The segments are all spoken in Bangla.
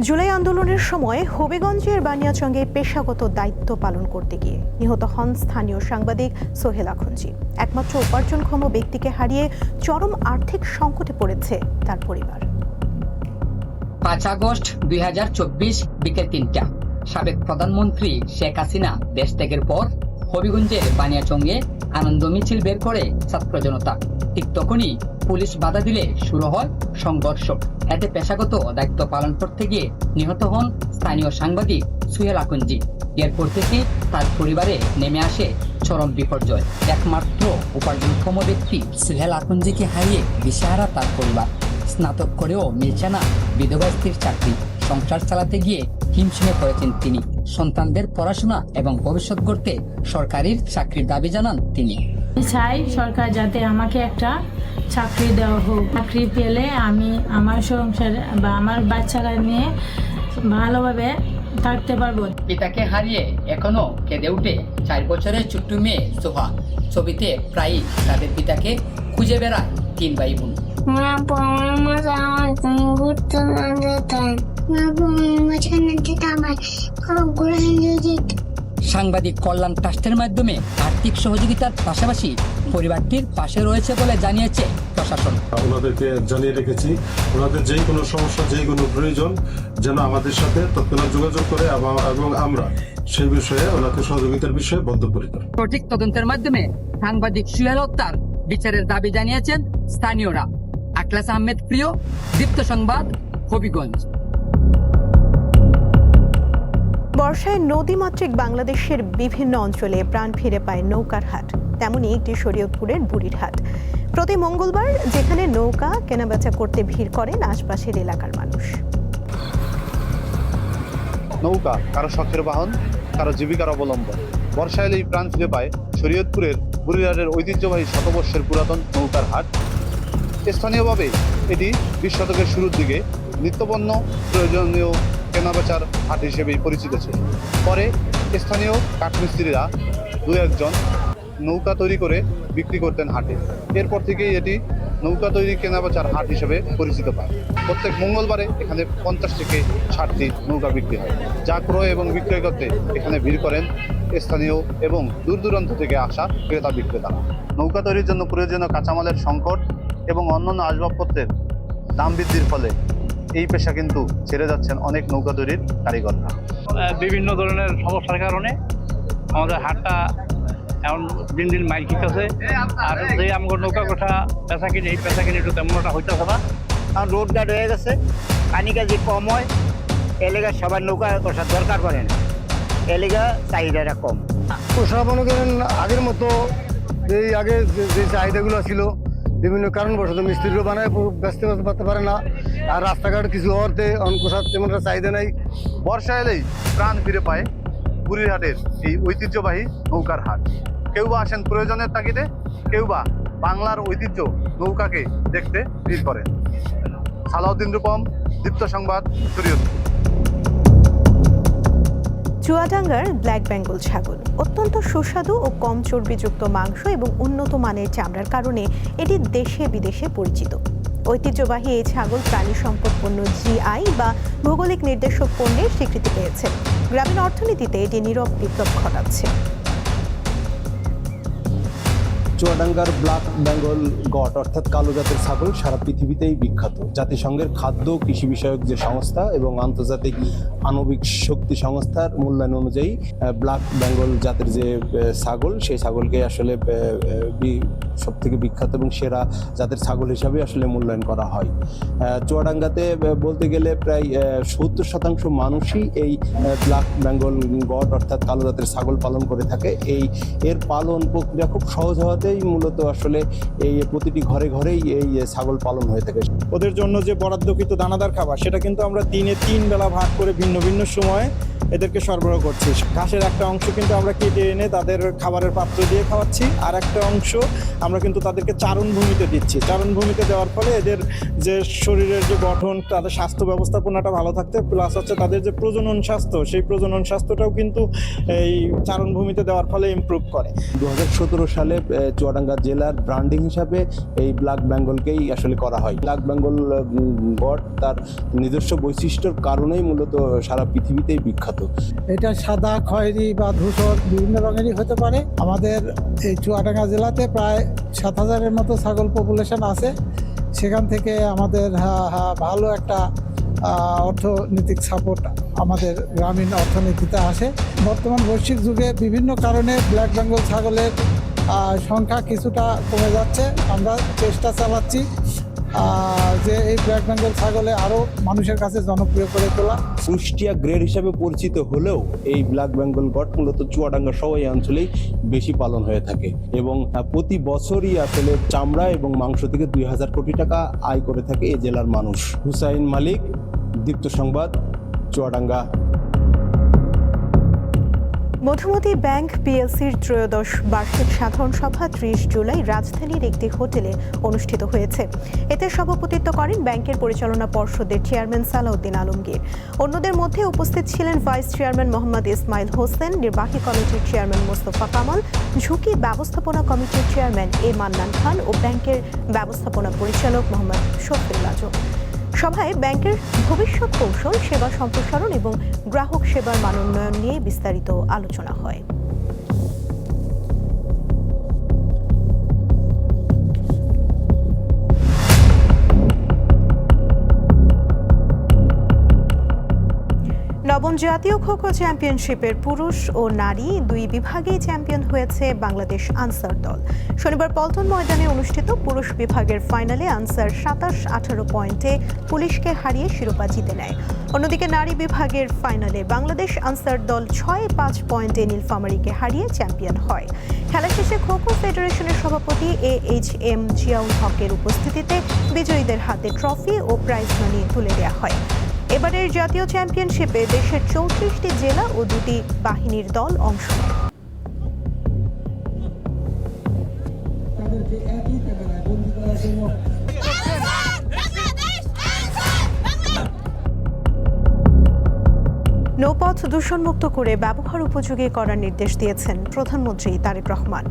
জুলাই আন্দোলনের সময় হবিগঞ্জের বানিয়াচংগে পেশাগত দায়িত্ব পালন করতে গিয়ে নিহত হন স্থানীয় সাংবাদিক সোহেল আখুঞ্জি। একমাত্র উপার্জনক্ষম ব্যক্তিকে হারিয়ে চরম আর্থিক সংকটে পড়েছে তার পরিবার। 5 আগস্ট 2024 বিকেল 3টা সাবেক প্রধানমন্ত্রী শেখ হাসিনা দেশ ত্যাগের পর হবিগঞ্জের বানিয়াচংয়ে আনন্দ মিছিল বের করে ছাত্র জনতা। ঠিক তখনই পুলিশ বাধা দিলে শুরু হয় সংঘর্ষ। এতে পেশাগত দায়িত্ব পালন করতে গিয়ে নিহত হন স্থানীয় সাংবাদিক সোহেল আখুঞ্জি। এরপর থেকে তার পরিবারে নেমে আসে চরম বিপর্যয়। একমাত্র উপার্জনক্ষম ব্যক্তি সোহেল আখুঞ্জিকে হারিয়ে দিশেহারা তার পরিবার। স্নাতক করেও মিলছে না বিধবা স্ত্রীর চাকরি। সংসার চালাতে গিয়ে হিমশিমে পড়েছেন তিনি। সন্তানদের পড়াশোনা এবং ভবিষ্যৎ গড়তে সরকারি চাকরির দাবি জানান তিনি। চাই সরকার যাতে আমাকে একটা চাকরি দেওয়া হোক। চাকরি পেলে আমি আমার সংসার বা আমার বাচ্চারা নিয়ে ভালোভাবে থাকতে পারবো। পিতাকে হারিয়ে এখনো কেঁদে উঠে 4 বছরের ছোট্ট মেয়ে সোহা। ছবিতে প্রায়ই তাদের পিতাকে খুঁজে বেড়ায় 3 ভাই বোন। সাংবাদিক কল্যাণ ট্রাস্টের মাধ্যমে আর্থিক সহযোগিতার পাশাপাশি পরিবারটির পাশে রয়েছে বলে জানিয়েছে প্রশাসন। ওনাদেরকে জানিয়ে রেখেছি, ওনাদের যেই কোনো সমস্যা, যেই কোনো প্রয়োজন যেন আমাদের সাথে তৎক্ষণাৎ যোগাযোগ করে এবং আমরা সেই বিষয়ে ওনাকে সহযোগিতার বিষয়ে বদ্ধপরিকর। সঠিক তদন্তের মাধ্যমে সাংবাদিক সোহেল হত্যার বিচারের দাবি জানিয়েছেন স্থানীয়রা। আখলাস আহমেদ প্রিয়, দীপ্ত সংবাদ, হবিগঞ্জ। বর্ষায় নদীমাতৃক বাংলাদেশের বিভিন্ন অঞ্চলে প্রাণ ফিরে পায় নৌকার হাট। তেমনি একটি শরীয়তপুরের বুড়ির হাট। প্রতি মঙ্গলবার যেখানে নৌকা কেনাবেচা করতে ভিড় করেন আশপাশের এলাকার মানুষ। নৌকা কারো শখের বাহন, কারো জীবিকার অবলম্বন। বর্ষা এলেই প্রাণ ফিরে পায় শরীয়তপুরের বুড়িরহাটের ঐতিহ্যবাহী শতবর্ষের পুরাতন নৌকার হাট। স্থানীয়ভাবে এটি 20 শতকের শুরুর দিকে নিত্যপণ্য প্রয়োজনীয় কেনাবেচার হাট হিসেবেই পরিচিত ছিল। পরে স্থানীয় কাঠমিস্ত্রিরা 2-1 নৌকা তৈরি করে বিক্রি করতেন হাটে। এরপর থেকেই এটি নৌকা তৈরি কেনাবেচার হাট হিসেবে পরিচিত পায়। প্রত্যেক মঙ্গলবারে এখানে 50 থেকে 60টি নৌকা বিক্রি হয়, যা ক্রয় এবং বিক্রয় করতে এখানে ভিড় করেন স্থানীয় এবং দূর দূরান্ত থেকে আসা ক্রেতা বিক্রেতারা। নৌকা তৈরির জন্য প্রয়োজনীয় কাঁচামালের সংকট এবং অন্যান্য আসবাবপত্রের দাম বৃদ্ধির ফলে এই পেশা কিন্তু ছেড়ে যাচ্ছেন অনেক নৌকা তৈরির কারিগররা। বিভিন্ন ধরনের সমস্যার কারণে আমাদের হাটটা এখন দিন দিন মাইল খেতেছে। আর যে আমার নৌকা কোঠা পেশা কিনে, এই পেশা কিনে একটু তেমনটা হইতেছে না। কারণ রোড গার্ড হয়ে গেছে, পানি কাজে কম হয়, এলাকা সবার নৌকা কোষার দরকার পড়ে না, এলাকা চাহিদাটা কম। কোষা মনে করেন আগের মতো আগে যে চাহিদাগুলো ছিল বিভিন্ন কারণবশত মিস্ত্রিও বানায় ব্যস্ত করতে পারে না। আর রাস্তাঘাট কিছু হওয়াতে কোষার তেমন চাহিদা নেই। বর্ষা এলেই প্রাণ ফিরে পায় বুড়িরহাটের এই ঐতিহ্যবাহী নৌকার হাট। কেউ বা আসেন প্রয়োজনের তাগিদে, কেউ বা বাংলার ঐতিহ্য নৌকাকে দেখতে ভিড় করেন। সালাউদ্দিন রূপম, দীপ্ত সংবাদ, শরীয়তপুর। চুয়াডাঙ্গার ব্ল্যাক বেঙ্গল ছাগল অত্যন্ত সুস্বাদু ও কম চর্বিযুক্ত মাংস এবং উন্নত মানের চামড়ার কারণে এটি দেশে বিদেশে পরিচিত। ঐতিহ্যবাহী এই ছাগল প্রাণী সম্পদ পণ্য জিআই বা ভৌগোলিক নির্দেশক পণ্যের স্বীকৃতি পেয়েছে। গ্রামীণ অর্থনীতিতে এটি নীরব বিপ্লব ঘটাচ্ছে। চুয়াডাঙ্গার ব্ল্যাক বেঙ্গল গট অর্থাৎ কালো জাতের ছাগল সারা পৃথিবীতেই বিখ্যাত। জাতিসংঘের খাদ্য কৃষি বিষয়ক যে সংস্থা এবং আন্তর্জাতিক আণবিক শক্তি সংস্থার মূল্যায়ন অনুযায়ী ব্ল্যাক বেঙ্গল জাতের যে ছাগল, সেই ছাগলকে আসলে সব থেকে বিখ্যাত এবং সেরা জাতের ছাগল হিসাবে আসলে মূল্যায়ন করা হয়। চুয়াডাঙ্গাতে বলতে গেলে প্রায় 70% মানুষই এই ব্ল্যাক বেঙ্গল গট অর্থাৎ কালো জাতের ছাগল পালন করে থাকে। এর পালন প্রক্রিয়া খুব সহজ হওয়াতে মূলত আসলে এই প্রতিটি ঘরে ঘরেই এই ছাগল পালন হয়ে থাকে। ওদের জন্য যে বরাদ্দকৃত দানাদার খাবার সেটা কিন্তু আমরা দিনে 3 বেলা ভাগ করে ভিন্ন ভিন্ন সময়ে এদেরকে সরবরাহ করছি। ঘাসের একটা অংশ কিন্তু আমরা কেটে এনে তাদের খাবারের পাত্র দিয়ে খাওয়াচ্ছি, আর একটা অংশ আমরা কিন্তু তাদেরকে চারণভূমিতে দিচ্ছি। চারণভূমিতে দেওয়ার ফলে এদের যে শরীরের যে গঠন, তাদের স্বাস্থ্য ব্যবস্থাপনাটা ভালো থাকতে, প্লাস হচ্ছে তাদের যে প্রজনন স্বাস্থ্য, সেই প্রজনন স্বাস্থ্যটাও কিন্তু এই চারণভূমিতে দেওয়ার ফলে ইমপ্রুভ করে। 2017 সালে চুয়াডাঙ্গা জেলার ব্র্যান্ডিং হিসাবে এই ব্ল্যাক বেঙ্গলকেই আসলে করা হয়। ব্ল্যাক বেঙ্গল গড তার নিজস্ব বৈশিষ্ট্যের কারণেই মূলত সারা পৃথিবীতেই বিখ্যাত। এটা সাদা, খয়েরি বা ধূসর বিভিন্ন রঙেরই হতে পারে। আমাদের এই চুয়াডাঙ্গা জেলাতে প্রায় 7,000-এর মতো ছাগল পপুলেশন আছে। সেখান থেকে আমাদের ভালো একটা অর্থনৈতিক সাপোর্ট আমাদের গ্রামীণ অর্থনীতিতে আসে। বর্তমান বৈশ্বিক যুগে বিভিন্ন কারণে ব্ল্যাক বেঙ্গল ছাগলের সংখ্যা কিছুটা কমে যাচ্ছে। আমরা চেষ্টা চালাচ্ছি যে এই ব্ল্যাক বেঙ্গল ছাগলে আরও মানুষের কাছে জনপ্রিয় করে তোলা। কুষ্টিয়া গ্রেড হিসাবে পরিচিত হলেও এই ব্ল্যাক বেঙ্গল গড মূলত চুয়াডাঙ্গা সহ এই অঞ্চলেই বেশি পালন হয়ে থাকে এবং প্রতি বছরই আসলে চামড়া এবং মাংস থেকে 2,000 কোটি টাকা আয় করে থাকে এই জেলার মানুষ। হুসাইন মালিক, দীপ্ত সংবাদ, চুয়াডাঙ্গা। মধুমতি ব্যাংক পিএলসির ত্রয়োদশ বার্ষিক সাধারণ সভা 30 জুলাই রাজধানীর একটি হোটেলে অনুষ্ঠিত হয়েছে। এতে সভাপতিত্ব করেন ব্যাংকের পরিচালনা পর্ষদের চেয়ারম্যান সালাউদ্দিন আলমগীর। অন্যদের মধ্যে উপস্থিত ছিলেন ভাইস চেয়ারম্যান মোহাম্মদ ইসমাইল হোসেন, নির্বাহী কমিটির চেয়ারম্যান মোস্তফা কামাল, ঝুঁকি ব্যবস্থাপনা কমিটির চেয়ারম্যান এ মান্নান খান ও ব্যাংকের ব্যবস্থাপনা পরিচালক মোহাম্মদ শফিউল আজম। সভায় ব্যাংকের ভবিষ্যৎ কৌশল, সেবা সম্প্রসারণ এবং গ্রাহক সেবার মানোন্নয়ন নিয়ে বিস্তারিত আলোচনা হয়। নবম জাতীয় খো-খো চ্যাম্পিয়নশিপের পুরুষ ও নারী দুই বিভাগেই চ্যাম্পিয়ন হয়েছে বাংলাদেশ আনসার দল। শনিবার পল্টন ময়দানে অনুষ্ঠিত পুরুষ বিভাগের ফাইনালে আনসার 27-18 পয়েন্টে পুলিশকে হারিয়ে শিরোপা জিতে নেয়। অন্যদিকে নারী বিভাগের ফাইনালে বাংলাদেশ আনসার দল 6-5 পয়েন্টে নীলফামারীকে হারিয়ে চ্যাম্পিয়ন হয়। খেলা শেষে খো-খো ফেডারেশনের সভাপতি AHM জিয়াউল হকের উপস্থিতিতে বিজয়ীদের হাতে ট্রফি ও প্রাইজ মানি তুলে দেওয়া হয়। এবারের জাতীয় চ্যাম্পিয়নশিপে দেশের 34টি জেলা ও 2টি বাহিনীর দল অংশ নেয়। নৌপথ দূষণমুক্ত করে ব্যবহার উপযোগী করার নির্দেশ দিয়েছেন প্রধানমন্ত্রী তারেক রহমান।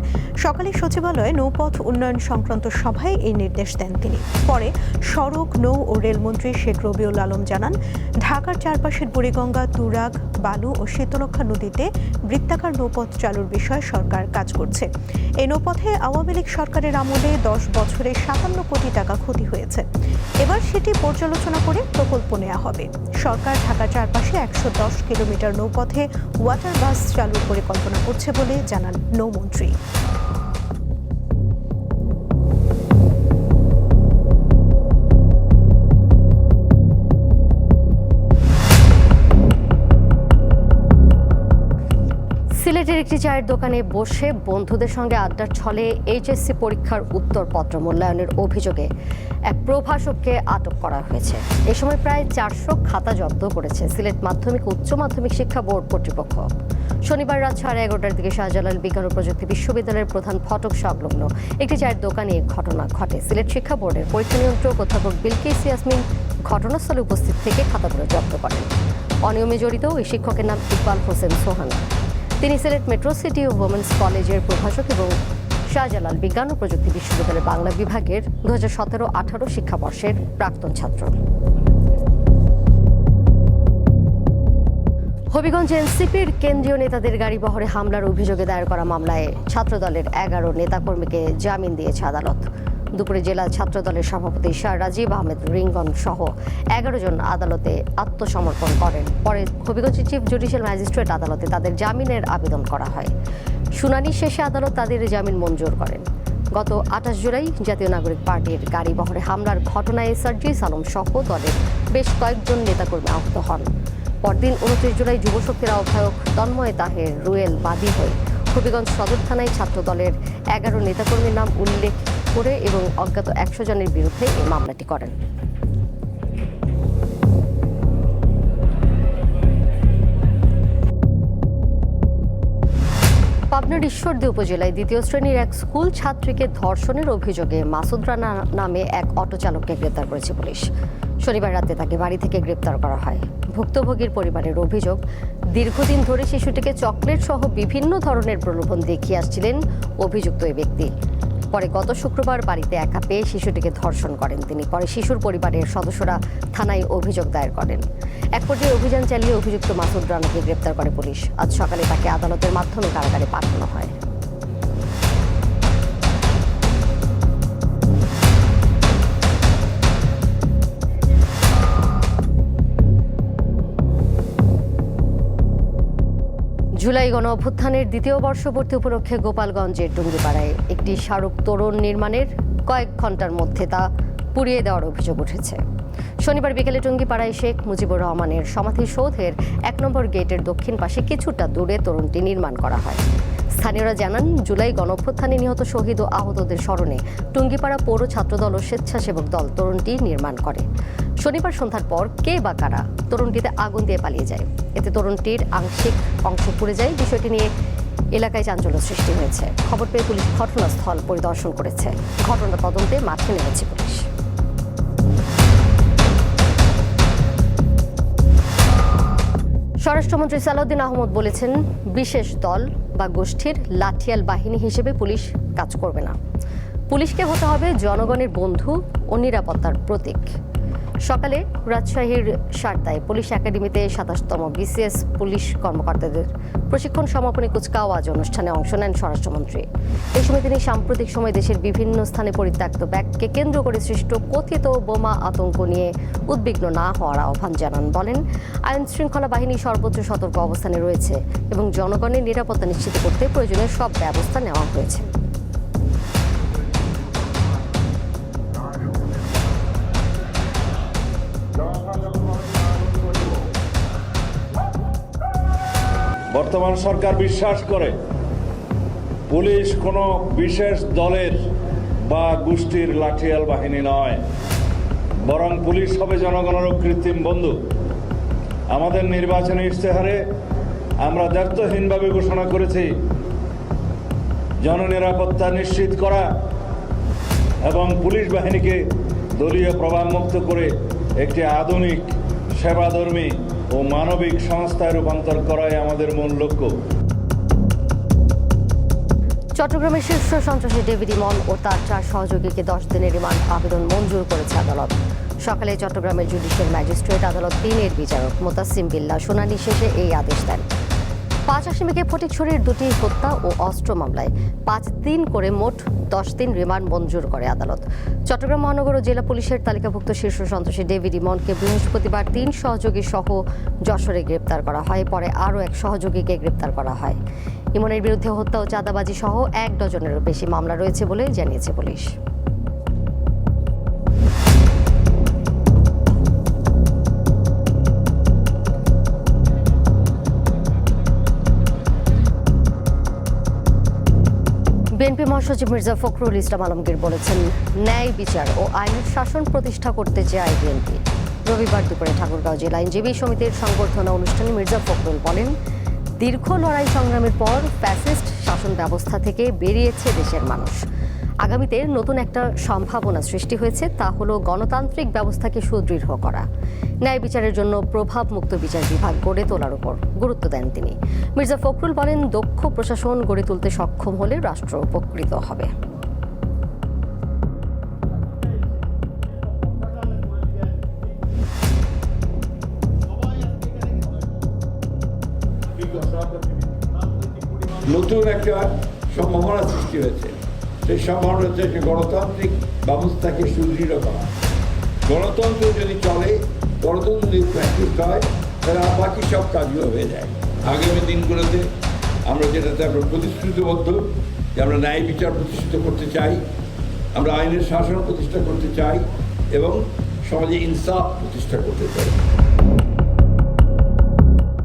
সকালে সচিবালয়ে নৌপথ উন্নয়ন সংক্রান্ত সভায় এই নির্দেশ দেন তিনি। পরে সড়ক, নৌ ও রেলমন্ত্রী শেখ রবিউল আলম জানান, ঢাকার চারপাশের বুড়িগঙ্গা, তুরাগ, বালু ও শীতলক্ষা নদীতে বৃত্তাকার নৌপথ চালুর বিষয়ে সরকার কাজ করছে। এই নৌপথে আওয়ামী লীগ সরকারের আমলে 10 বছরে 57 কোটি টাকা ক্ষতি হয়েছে। এবার সেটি পর্যালোচনা করে প্রকল্প নেওয়া হবে। সরকার ঢাকার চারপাশে 110 কিলোমিটার নৌপথে ওয়াটার বাস চালুর পরিকল্পনা করছে বলে জানান নৌমন্ত্রী। সিলেটের একটি চায়ের দোকানে বসে বন্ধুদের সঙ্গে আড্ডার ছলে এইচএসসি পরীক্ষার উত্তরপত্র মূল্যায়নের অভিযোগে এক প্রভাষককে আটক করা হয়েছে। এ সময় প্রায় 400 খাতা জব্দ করেছে সিলেট মাধ্যমিক উচ্চ মাধ্যমিক শিক্ষা বোর্ড কর্তৃপক্ষ। শনিবার রাত 11:30টার দিকে শাহজালাল বিজ্ঞান ও প্রযুক্তি বিশ্ববিদ্যালয়ের প্রধান ফটক সংলগ্ন একটি চায়ের দোকানে ঘটনা ঘটে। সিলেট শিক্ষা বোর্ডের পরীক্ষা নিয়ন্ত্রক অধ্যাপক বিলকিস ইয়াসমিন ঘটনাস্থলে উপস্থিত থেকে খাতাগুলো জব্দ করেন। অনিয়মে জড়িত ওই শিক্ষকের নাম ইকবাল হোসেন সোহান। তিনি সিলেট মেট্রো সিটি ও ওমেন্স কলেজের প্রভাষক এবং শাহজালাল বিজ্ঞান ও প্রযুক্তি বিশ্ববিদ্যালয়ের বাংলা বিভাগের 2017-18 শিক্ষাবর্ষের প্রাক্তন ছাত্র। হবিগঞ্জে এনসিপির কেন্দ্রীয় নেতাদের গাড়িবহরে হামলার অভিযোগে দায়ের করা মামলায় ছাত্রদলের 11 নেতাকর্মীকে জামিন দিয়েছে আদালত। দুপুরে জেলা ছাত্রদলের সভাপতি শাহ রাজীব আহমেদ রিঙ্গন সহ 11 জন আদালতে আত্মসমর্পণ করেন। পরে হবিগঞ্জের চিফ জুডিশিয়াল ম্যাজিস্ট্রেট আদালতে তাদের জামিনের আবেদন করা হয়। শুনানি শেষে আদালত তাদের জামিন মঞ্জুর করেন। গত 28 জুলাই জাতীয় নাগরিক পার্টির গাড়িবহরে হামলার ঘটনায় সার্জিস আলম সহ দলের বেশ কয়েকজন নেতাকর্মী আহত হন। পরদিন 29 জুলাই যুবশক্তির আহ্বায়ক তন্ময় তাহের রুয়েল বাদী হয়ে হবিগঞ্জ সদর থানায় ছাত্রদলের 11 নেতাকর্মীর নাম উল্লেখ করে এবং অজ্ঞাত 100 জনের বিরুদ্ধে এই মামলাটি করেন। পাবনার ঈশ্বরদী উপজেলায় দ্বিতীয় শ্রেণীর এক স্কুল ছাত্রীকে ধর্ষণের অভিযোগে মাসুদ রানা নামে এক অটো চালককে গ্রেপ্তার করেছে পুলিশ। শনিবার রাতে তাকে বাড়ি থেকে গ্রেপ্তার করা হয়। ভুক্তভোগীর পরিবারের অভিযোগ, দীর্ঘদিন ধরে শিশুটিকে চকলেট সহ বিভিন্ন ধরনের প্রলোভন দেখিয়ে আসছিলেন অভিযুক্ত এই ব্যক্তি। পরে গত শুক্রবার বাড়িতে একা পেয়ে শিশুটিকে ধর্ষণ করেন তিনি। পরে শিশুর পরিবারের সদস্যরা থানায় অভিযোগ দায়ের করেন। এক পর্যায়ে অভিযান চালিয়ে অভিযুক্ত মাসুদ রানাকে গ্রেপ্তার করে পুলিশ। আজ সকালে তাকে আদালতের মাধ্যমে কারাগারে পাঠানো হয়। জুলাই গণ অভ্যুত্থানের দ্বিতীয় বর্ষপূর্তি উপলক্ষে গোপালগঞ্জের টুঙ্গিপাড়ায় একটি স্মারক তোরণ নির্মাণের কয়েক ঘন্টার মধ্যে তা পুড়িয়ে দেওয়ার অভিযোগ উঠেছে। শনিবার বিকেলে টুঙ্গিপাড়ায় শেখ মুজিবুর রহমানের সমাধিসৌধের ১ নম্বর গেটের দক্ষিণ পাশে কিছুটা দূরে তোরণটি নির্মাণ করা হয়। স্থানীয়রা জানান, জুলাই গণ অভ্যুত্থানে নিহত শহীদ ও আহতদের স্মরণে টুঙ্গিপাড়া পৌর ছাত্রদল ও স্বেচ্ছাসেবক দল তোরণটি নির্মাণ করে। শনিবার সন্ধ্যার পর কে বা কারা তোরণটিতে আগুন দিয়ে পালিয়ে যায়। এতে তোরণটির আংশিক অংশ পুড়ে যায়। বিষয়টি নিয়ে এলাকায় চাঞ্চল্য সৃষ্টি হয়েছে। খবর পেয়ে পুলিশ ঘটনাস্থল পরিদর্শন করেছে। ঘটনা তদন্তে মাঠে নেমেছে পুলিশ। স্বরাষ্ট্রমন্ত্রী সালাউদ্দিন আহমদ বলেছেন, বিশেষ দল বা গোষ্ঠীর লাঠিয়াল বাহিনী হিসেবে পুলিশ কাজ করবে না। পুলিশকে হতে হবে জনগণের বন্ধু ও নিরাপত্তার প্রতীক। সকালে রাজশাহীর সারদায় পুলিশ একাডেমিতে ২৭তম বিসিএস পুলিশ কর্মকর্তাদের প্রশিক্ষণ সমাপনী কুচকাওয়াজ অনুষ্ঠানে অংশ নেন স্বরাষ্ট্রমন্ত্রী। এই সময় তিনি সাম্প্রতিক সময় দেশের বিভিন্ন স্থানে পরিত্যক্ত ব্যাগকে কেন্দ্র করে সৃষ্ট কথিত বোমা আতঙ্ক নিয়ে উদ্বিগ্ন না হওয়ার আহ্বান জানান। বলেন, আইন শৃঙ্খলা বাহিনী সর্বোচ্চ সতর্ক অবস্থানে রয়েছে এবং জনগণের নিরাপত্তা নিশ্চিত করতে প্রয়োজনীয় সব ব্যবস্থা নেওয়া হয়েছে। বর্তমান সরকার বিশ্বাস করে পুলিশ কোনো বিশেষ দলের বা গোষ্ঠীর লাঠিয়াল বাহিনী নয়, বরং পুলিশ হবে জনগণের কৃত্রিম বন্ধু। আমাদের নির্বাচনী ইশতেহারে আমরা দায়িত্বহীনভাবে ঘোষণা করেছি জননিরাপত্তা নিশ্চিত করা এবং পুলিশ বাহিনীকে দলীয় প্রভাবমুক্ত করে একটি আধুনিক সেবাধর্মী ও মানবিক সংস্থায় রূপান্তর করাই আমাদের মূল লক্ষ্য। চট্টগ্রামের শীর্ষ সন্ত্রাসী ডেভিড ইমন ও তার ৪ সহযোগীকে ১০ দিনের রিমান্ড আবেদন মঞ্জুর করেছে আদালত। সকালে চট্টগ্রামের জুডিশিয়াল ম্যাজিস্ট্রেট আদালত ৩-এর বিচারক মোতাসিম বিল্লাহ শুনানি শেষে এই আদেশ দেন। ৫ আসামিকে ফটিকছড়ির ২টি হত্যা ও অস্ত্র মামলায় ৫ দিন করে মোট ১০ দিন রিমান্ড মঞ্জুর করে আদালত। চট্টগ্রাম মহানগর ও জেলা পুলিশের তালিকাভুক্ত শীর্ষ সন্ত্রাসী ডেভিড ইমনকে বৃহস্পতিবার ৩ সহযোগী সহ যশোরে গ্রেপ্তার করা হয়। পরে আরও এক সহযোগীকে গ্রেপ্তার করা হয়। ইমনের বিরুদ্ধে হত্যা ও চাঁদাবাজি সহ ১ ডজনেরও বেশি মামলা রয়েছে বলে জানিয়েছে পুলিশ। বিএনপি মহাসচিব মির্জা ফখরুল ইসলাম আলমগীর বলেছেন, ন্যায় বিচার ও আইনের শাসন প্রতিষ্ঠা করতে চায় বিএনপি। রবিবার দুপুরে ঠাকুরগাঁও জেলা আইনজীবী সমিতির সংবর্ধনা অনুষ্ঠানে মির্জা ফখরুল বলেন, দীর্ঘ লড়াই সংগ্রামের পর ফ্যাসিস্ট শাসন ব্যবস্থা থেকে বেরিয়েছে দেশের মানুষ। আগামীতে নতুন একটা সম্ভাবনা সৃষ্টি হয়েছে, তা হলো গণতান্ত্রিক ব্যবস্থাকে সুদৃঢ় করা। ন্যায় বিচারের জন্য প্রভাবমুক্ত বিচার বিভাগ গড়ে তোলার উপর গুরুত্ব দেন তিনি। মির্জা ফখরুল বলেন, দক্ষ প্রশাসন গড়ে তুলতে সক্ষম হলে রাষ্ট্র উপকৃত হবে। নতুন একটা সম্ভাবনা সৃষ্টি হয়েছে। সেই সম্ভাবনা হচ্ছে গণতান্ত্রিক ব্যবস্থাকে সুদৃঢ় করা। গণতন্ত্র যদি চলে, গণতন্ত্র যদি প্র্যাকটিস হয়, তাহলে বাকি সব কাজগুলো হয়ে যায়। আগামী দিনগুলোতে আমরা যেটাতে আমরা প্রতিশ্রুতিবদ্ধ যে আমরা ন্যায় বিচার প্রতিষ্ঠিত করতে চাই, আমরা আইনের শাসন প্রতিষ্ঠা করতে চাই এবং সমাজে ইনসাফ প্রতিষ্ঠা করতে চাই।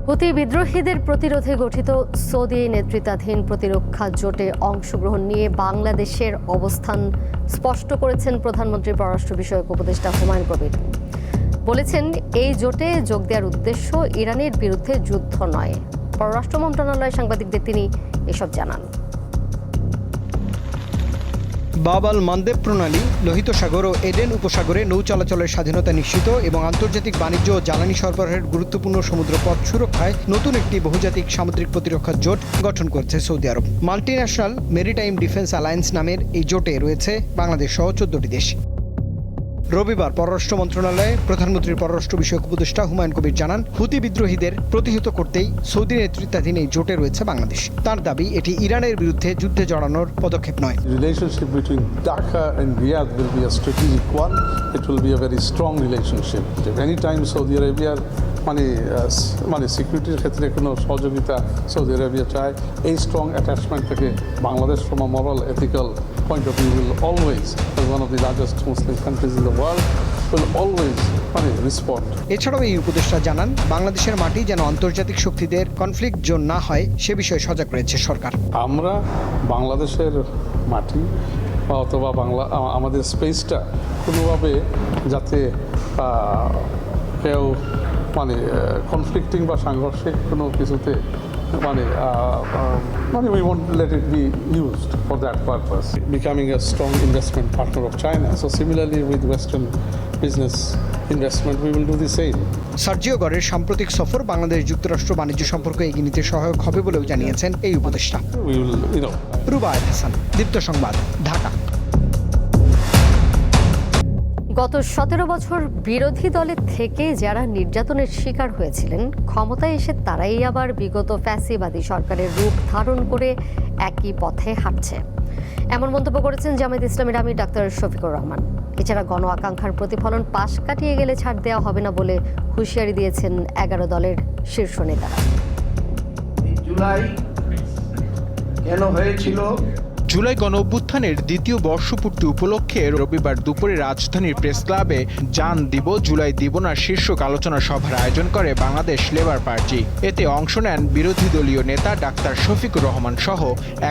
হুতি বিদ্রোহীদের প্রতিরোধে গঠিত সৌদি নেতৃত্বাধীন প্রতিরক্ষা জোটে অংশগ্রহণ নিয়ে বাংলাদেশের অবস্থান স্পষ্ট করেছেন প্রধানমন্ত্রী পররাষ্ট্র বিষয়ক উপদেষ্টা হুমায়ুন কবির। বলেছেন, এই জোটে যোগ দেওয়ার উদ্দেশ্য ইরানের বিরুদ্ধে যুদ্ধ নয়, পররাষ্ট্র মন্ত্রণালয়ের সাংবাদিকদের তিনি এসব জানান। বাব আল মানদেব প্রণালী লোহিত সাগর ও এডেন উপসাগরে নৌ চলাচলের স্বাধীনতা নিশ্চিত এবং আন্তর্জাতিক বাণিজ্য ও জ্বালানি সরবরাহের গুরুত্বপূর্ণ সমুদ্রপথ সুরক্ষায় নতুন একটি বহুজাতিক সামুদ্রিক প্রতিরক্ষা জোট গঠন করছে সৌদি আরব। মাল্টিন্যাশনাল মেরিটাইম ডিফেন্স অ্যালায়েন্স নামের এই জোটে রয়েছে বাংলাদেশ সহ 14টি দেশ। রবিবার পররাষ্ট্র মন্ত্রণালয়ে প্রধানমন্ত্রীর পররাষ্ট্র বিষয়ক উপদেষ্টা হুমায়ুন কবির জানান, হুতি বিদ্রোহীদের প্রতিহত করতেই সৌদি নেতৃত্বাধীন এই জোটে রয়েছে বাংলাদেশ। তার দাবি, এটি ইরানের বিরুদ্ধে যুদ্ধে জড়ানোর পদক্ষেপ নয়। Relationship between Dhaka and Riyadh will be a strategic one. It will be a very strong relationship. Anytime Saudi Arabia মানে সিকিউরিটির ক্ষেত্রে কোনো সহযোগিতা সৌদি আরবিয়া চায়, এই স্ট্রং অ্যাটাচমেন্ট থেকে Bangladesh from a moral ethical point of view will always, as one of the largest Muslim countries in the world, will always respond. এছাড়াও এই উপদেষ্টা জানান, বাংলাদেশের মাটি যেন আন্তর্জাতিক শক্তিদের কনফ্লিক্ট জোন না হয় সে বিষয়ে সজাগ রয়েছে সরকার। আমরা বাংলাদেশের মাটি অথবা আমাদের স্পেসটা কোনোভাবে যাতে কেউ কনফ্লিক্টিং বা সাংঘর্ষিক কোনো কিছুতে we won't let it be used for that purpose. Becoming a strong investment partner of China. So similarly with Western business investment, we will do the same. Sergio গরের সাম্প্রতিক সফর বাংলাদেশ যুক্তরাষ্ট্র বাণিজ্য সম্পর্ক এগিয়ে নিতে সহায়ক হবে বলেও জানিয়েছেন এই উপদেষ্টা। রুবায়েত হাসান, দীপ্ত সংবাদ, ঢাকা। গত 17 বছর বিরোধী দলে থেকে যারা নির্যাতনের শিকার হয়েছিলেন, ক্ষমতায় এসে তারাই আবার বিগত ফ্যাসিবাদী সরকারের রূপ ধারণ করে একই পথে হাঁটছে, এমন মন্তব্য করেছেন জামায়াত ইসলামীর আমির ডাক্তার শফিকুর রহমান। এছাড়া গণ আকাঙ্ক্ষার প্রতিফলন পাশ কাটিয়ে গেলে ছাড় দেওয়া হবে না বলে হুঁশিয়ারি দিয়েছেন 11 দলের শীর্ষ নেতারা। জুলাই কেন হয়েছিল? জুলাই গণ অভ্যুত্থানের দ্বিতীয় বর্ষপূর্তি উপলক্ষে রবিবার দুপুরে রাজধানীর প্রেস ক্লাবে জান দিব জুলাই দিব না শীর্ষক আলোচনা সভার আয়োজন করে বাংলাদেশ লেবার পার্টি। এতে অংশ নেন বিরোধী দলীয় নেতা ডাক্তার শফিকুর রহমান সহ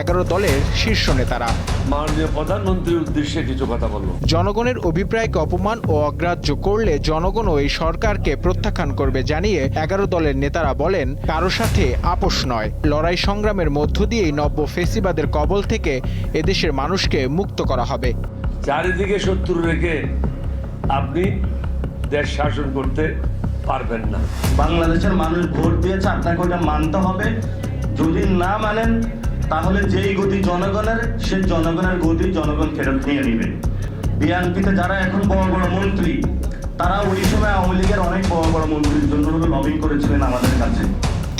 11 দলের শীর্ষ নেতারা। মাননীয় প্রধানমন্ত্রীর উদ্দেশ্যে কিছু কথা বলব। জনগণের অভিপ্রায়কে অপমান ও অগ্রাহ্য করলে জনগণও এই সরকারকে প্রত্যাখ্যান করবে জানিয়ে 11 দলের নেতারা বলেন, কারো সাথে আপোষ নয়, লড়াই সংগ্রামের মধ্য দিয়েই নব্য ফেসিবাদের কবল থেকে এদেশের মানুষকে মুক্ত করা হবে। চারিদিকে শত্রু রেখে আপনি দেশ শাসন করতে পারবেন না। বাংলাদেশের মানুষ ভোট দিয়েছে, আপনাকে ওটা মানতে হবে। যদি না মানেন তাহলে যেই গতি জনগণের, সেই জনগণের গতি জনগণ ফেরত নিয়ে নেবে। বিএনপিতে যারা এখন বড় বড় মন্ত্রী, তারা ওই সময় আওয়ামী লীগের অনেক বড় বড় মন্ত্রীর জন্য লবিং করেছিলেন আমাদের কাছে।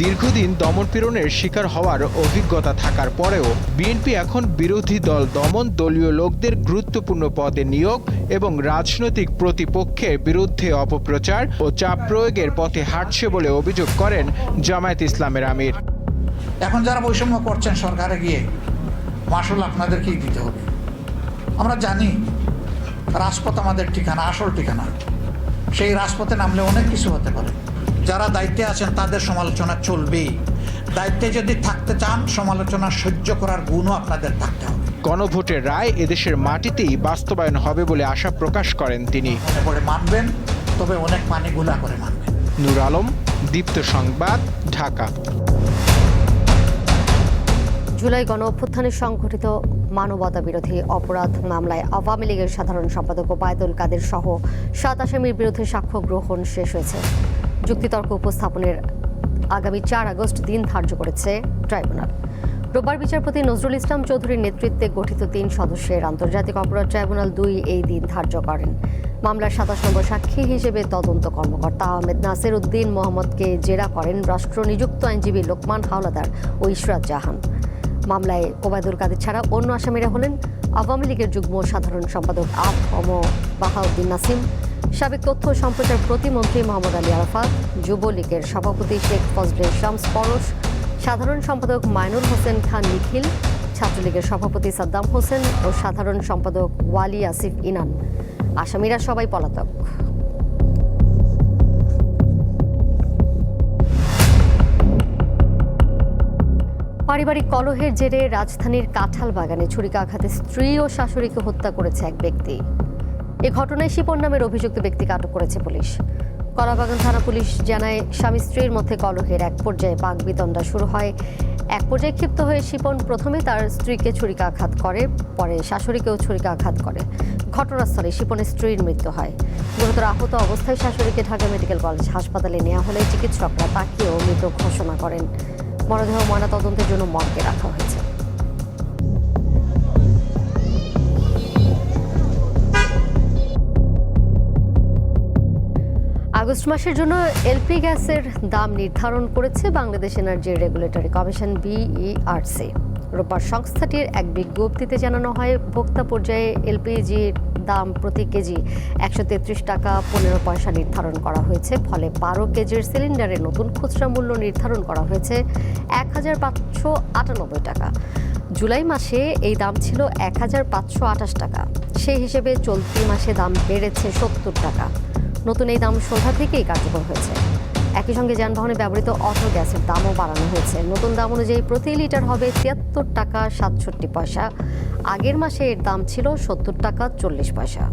দীর্ঘদিন দমনপীড়নের শিকার হওয়ার অভিজ্ঞতা থাকার পরেও বিএনপি এখন বিরোধী দল দমন, দলীয় লোকদের গুরুত্বপূর্ণ পদে নিয়োগ এবং রাজনৈতিক প্রতিপক্ষের বিরুদ্ধে অপপ্রচার ও চাপ প্রয়োগের পথে হাঁটছে বলে অভিযোগ করেন জামায়াত ইসলামের আমির। এখন যারা বৈষম্য করছেন সরকারে গিয়ে, মাসুল আপনাদেরকেই দিতে হবে। আমরা জানি রাজপথ আমাদের ঠিকানা, আসল ঠিকানা। সেই রাজপথে নামলে অনেক কিছু হতে পারে। যারা দায়িত্বে আছেন তাদের সমালোচনা চলবেই। দায়িত্বে যদি থাকতে চান, সমালোচনা সহ্য করার গুণও আপনাদের থাকতে হবে। গণভোটের রায় এদেশের মাটিতেই বাস্তবায়ন হবে বলে আশা প্রকাশ করেন তিনি। মনে করে মানবেন, তবে অনেক পানি গুলা করে মানবেন। নূর আলম, দীপ্ত সংবাদ, ঢাকা। জুলাই গণ অভ্যুত্থানে সংঘটিত মানবতা বিরোধী অপরাধ মামলায় আওয়ামী লীগের সাধারণ সম্পাদক ওবায়দুল কাদের সহ 7 আসামির বিরুদ্ধে সাক্ষ্য গ্রহণ শেষ হয়েছে। যুক্তিতর্ক উপস্থাপনের আগামী 4 আগস্ট দিন ধার্য করেছে ট্রাইব্যুনাল। রোববার বিচারপতি নজরুল ইসলাম চৌধুরীর নেতৃত্বে গঠিত 3 সদস্যের আন্তর্জাতিক অপরাধ ট্রাইব্যুনাল 2 এই দিন ধার্য করেন। মামলার 27 নম্বর সাক্ষী হিসেবে তদন্ত কর্মকর্তা আহমেদ নাসির উদ্দিন মোহাম্মদকে জেরা করেন রাষ্ট্রনিযুক্ত আইনজীবী লোকমান হাওলাদার ও ইশরাত জাহান। মামলায় ওবায়দুল কাদের ছাড়া অন্য আসামিরা হলেন আওয়ামী লীগের যুগ্ম সাধারণ সম্পাদক আ.ম বাহাউদ্দিন নাসিম, সাবেক তথ্য ও সম্প্রচার প্রতিমন্ত্রী মোহাম্মদ আলী আরাফাত, যুবলীগের সভাপতি শেখ ফজলে শামস পরশ, সাধারণ সম্পাদক মাইনুল হোসেন খান নিখিল, ছাত্রলীগের সভাপতি সাদ্দাম হোসেন ও সাধারণ সম্পাদক ওয়ালি আসিফ ইনান। আসামিরা সবাই পলাতক। পারিবারিক কলহের জেরে রাজধানীর কাঁঠাল বাগানে ছুরিকাঘাতে স্ত্রী ও শাশুড়িকে হত্যা করেছে এক ব্যক্তি। এ ঘটনায় শিপন নামের অভিযুক্ত ব্যক্তিকে আটক করেছে পুলিশ। কলাবাগান থানা পুলিশ জানায়, স্বামী স্ত্রীর মধ্যে কলহের এক পর্যায়ে বাকবিতণ্ডা শুরু হয়। এক পর্যায়ে ক্ষিপ্ত হয়ে শিপন প্রথমে তার স্ত্রীকে ছুরিকাঘাত করে, পরে শাশুড়িকেও ছুরিকাঘাত করে। ঘটনাস্থলে শিপনের স্ত্রীর মৃত্যু হয়। গুরুতর আহত অবস্থায় শাশুড়িকে ঢাকা মেডিকেল কলেজ হাসপাতালে নেওয়া হলে চিকিৎসকরা তাকেও মৃত ঘোষণা করেন। মরদেহ ময়নাতদন্তের জন্য মর্গে রাখা হয়েছে। আগস্ট মাসের জন্য এলপি গ্যাসের দাম নির্ধারণ করেছে Bangladesh energy regulatory commission BERC। রোববার সংস্থাটির এক বিজ্ঞপ্তিতে জানানো হয়, ভোক্তা পর্যায়ে এলপিজির দাম প্রতি কেজি 133 টাকা 15 পয়সা নির্ধারণ করা হয়েছে। ফলে 12 কেজির সিলিন্ডারের নতুন খুচরা মূল্য নির্ধারণ করা হয়েছে 1598 টাকা। জুলাই মাসে এই দাম ছিল 1528 টাকা। সেই হিসেবে চলতি মাসে দাম বেড়েছে 70 টাকা। নতুন এই দাম সন্ধ্যা থেকেই কার্যকর হয়েছে। একই সঙ্গে যানবাহনে ব্যবহৃত অটো গ্যাসের দামও বাড়ানো হয়েছে। নতুন দাম অনুযায়ী প্রতি লিটার হবে 73 টাকা 67 পয়সা। আগের মাসে এর দাম ছিল 70 টাকা 40 পয়সা।